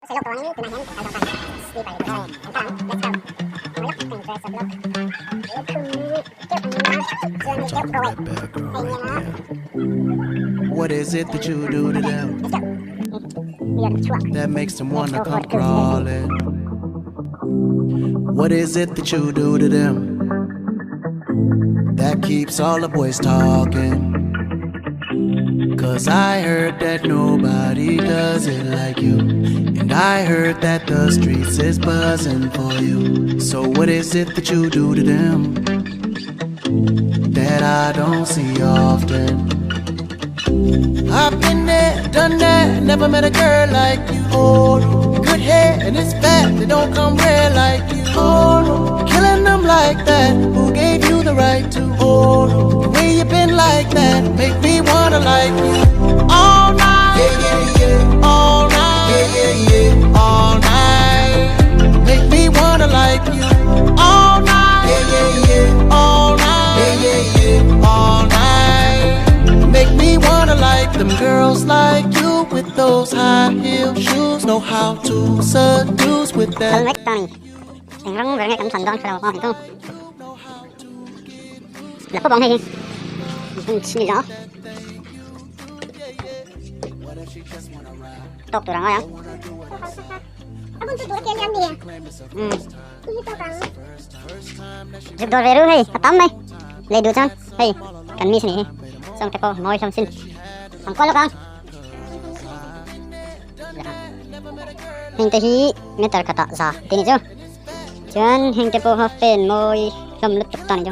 Sa loob tawangin tinahin kaldokan. Sleep ay doon. Ang let's go. Malak kang press of lock. What is it that you do to them that makes them wanna come crawling? What is it that you do to them that keeps all the boys talking? Cause I heard that nobody does it like you, and I heard that the streets is buzzing for you. So what is it that you do to them that I don't see often? I've been there, done that, never met a girl like you. Oh, good hair and it's fat, they don't come rare like you. Oh, killing them like that, who gave you the right to? Oh, the way you been like that, make me wanna like you. All night, yeah, yeah, yeah. All night, yeah, yeah, yeah. All night, make me wanna like you. All night, yeah, yeah, yeah. All night, yeah, yeah, yeah. All night, make me wanna like them girls like you with those high heel shoes. Know how to seduce with that. Anh răng về ngay cẩn thận đón phải không? Không. Là có bóng hay gì? Không chỉ rõ. Tốt tụi rằng ơi. Abang tu dua kali ambil ya? Ini tu kan? Giúp đôi về rư hay, tắm đây. Lấy đồ chân, hay, cần mi sini. Xong cái cô môi xong xin. Không có lúc không? Hình tới hi, mẹ tar kata za, tini jo. Jan hình cái cô hợp phên môi lầm lấp chụp tani jo.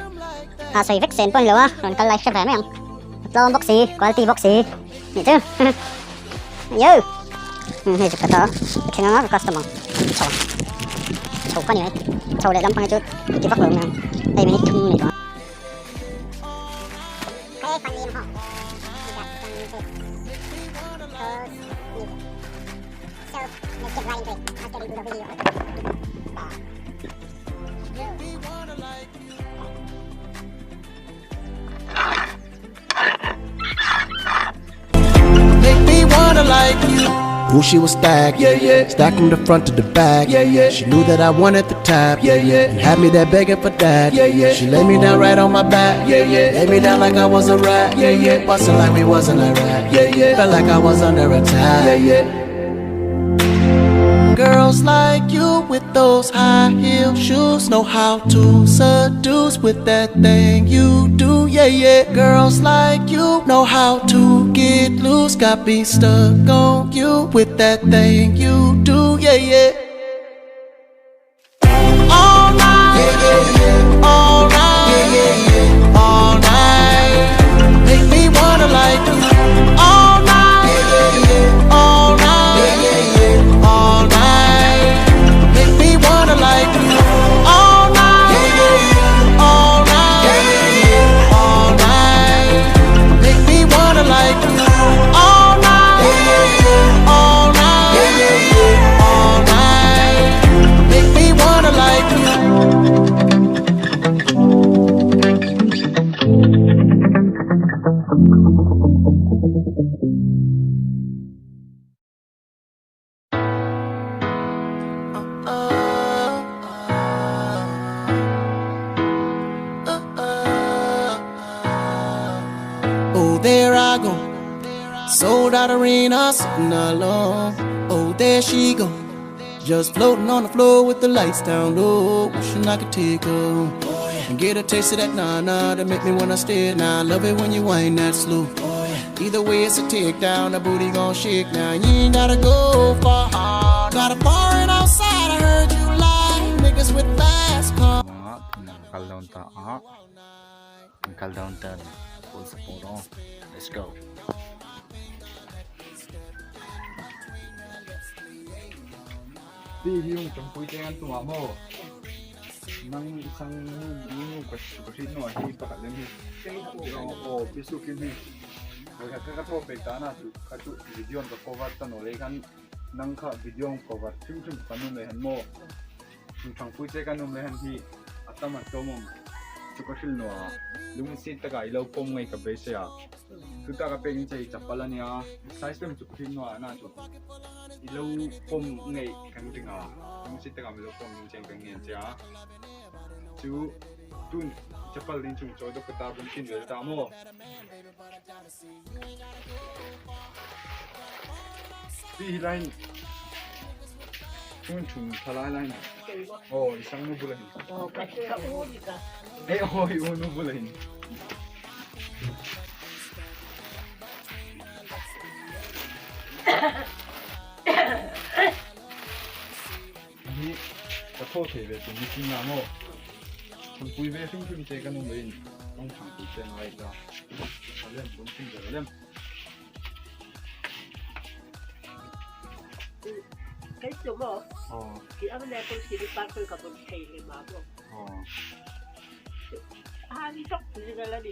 Xoay vết sen pun lửa, rồi cái like share mấy ông. Lo boxy, quality boxy. Ni tu. Yo. Hay chụp kata. Kaya nga customer. Chau. Chau ka ni ay. Chau lại lắm pang chút. Chỉ bắt lượng nè. Đây mình thum này đó. Kaya panin ho. So, let's get right into it. After we do the video. Make me wanna like you. Ooh, she was stacked, yeah, yeah. Stacked from the front to the back, yeah, yeah. She knew that I wanted the tap, yeah, yeah. And had me there begging for that, yeah, yeah. She laid me down right on my back, yeah, yeah. Laid me down like I was a rat, yeah, yeah. Bustin' like we wasn't a rat, yeah, yeah. Felt like I was under attack, yeah, yeah. Girls like you with those high heel shoes know how to seduce with that thing you do, yeah, yeah. Girls like you know how to get loose, got me stuck on you with that thing you do, yeah, yeah. All night, yeah, yeah, yeah. All night, yeah, yeah, yeah. All night, make me wanna like you. All night, yeah, yeah, yeah. All night, yeah, yeah, yeah. All night, make me wanna like you. All night, yeah, yeah, yeah. All night, yeah, yeah, yeah. All night, make me wanna like you. All night, yeah, yeah, yeah. All night, yeah, yeah, yeah. All night, make me wanna like you. Oh, there I go, sold out arena, sitting alone. Oh, there she go, just floating on the floor with the lights down low. Wishing I could take her home and get a taste of that na-na that make me wanna stay. Now I love it when you whine that slow. Either way it's a takedown, the booty gon' shake. Now you ain't gotta go far. Got a foreign outside, I heard you lie. Niggas with fast cars. Ankle down turn, full support on. Let's go. Di yung champuy dengan tua mo. Nang isang yung kasi no ay pakalim ni. O pisukin ni. Kaya kakato petana su katu video ko cover tano lekan nang ka video cover chum kanum lehan mo. Yung champuy kanum lehan hi atama tomom. Chukasil no lumisit taga ilaw pom ngay kabese ya. Tuta ka pengin sa chapalan niya size pem chukasil no ana chu. lâu pom ngày căng tiếng à không biết tất cả lâu pom những chuyện căng nghe chả chú tun chấp phải linh chung cho được cái ta bên trên về ta mò vì line chung thay line isang mo bulahin uno bulahin ini kato thể về từng cái nào mà thằng quý về phim phim chơi cái nông lên ông thằng quý chơi lại ra lên bốn phim rồi lên cái chỗ mà thì anh này tôi chỉ đi bán tôi cả một thầy này mà đi chọc thì cái là đi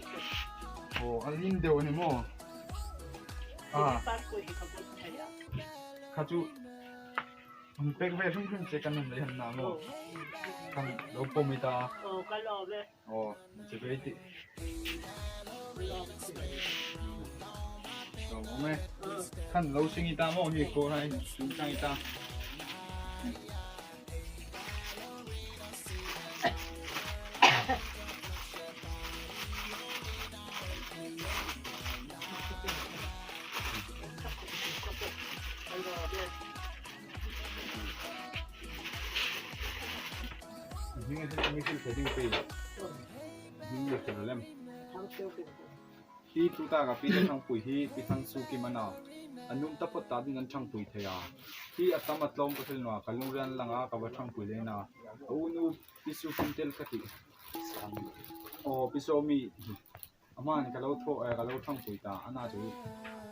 alin đều này mà bán tôi thì cả một thầy à 가지고 백배 흉흉 제가는 했나무 한 로pom이다 cái lò về 이제 베이티 몸에 한 로싱이다 뭐 있고 한 중장이다 những cái trading pay những việc của em thằng siêu kinh khi chúng ta gặp cái thằng bùi khi cái thằng su kim anh nào anh nung tập phát đạt ngân thằng bùi thế à khi ở tâm mặt lông có thể nói cái lông ren lăng á cái vật thằng bùi lên nào nu cái su kim tel cái gì cái su mi mà cái lâu thô cái lâu thằng bùi ta anh nào chứ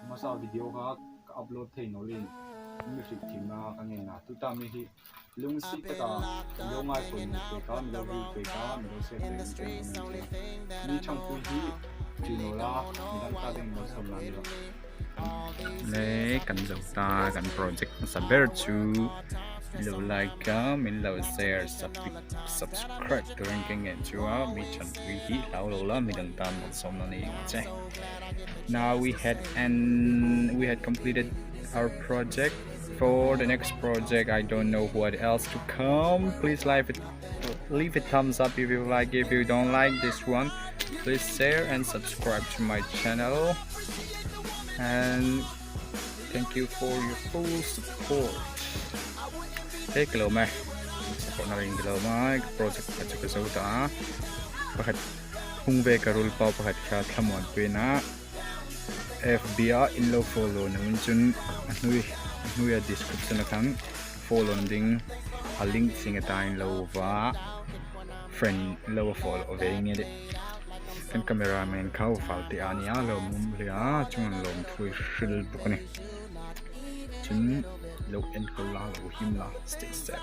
mà sao video cái upload thấy nó lên music team na cái này na tụi ta mới lung si tất cả lâu ngày còn về cả mình lâu về cả mình lâu sẽ về đi trong cuối thì chỉ nói là mình đang ta đang nói xong là như vậy lấy cần dầu ta cần project saber chu lâu like mình lâu share subscribe cho kênh nghệ chúa mình chọn quý hi lâu lâu là mình đang ta một xong là này chứ now we had completed our project. For the next project, I don't know what else to come. Please leave a thumbs up if you like. If you don't like this one, please share and subscribe to my channel. And thank you for your full support. Hey, hello, man. Support na rin hello, man. Project pa sa kasauta. Bakit kung be karul pa bakit ka thamon pina FBA in low follow naman chun nuya description na kang follow ding a link singa tayo lowa friend lowa follow về nghe đấy kan cameraman kau falti ani alo mum ria chung lom thui shil bukne chun lo en ko la lo him la stay safe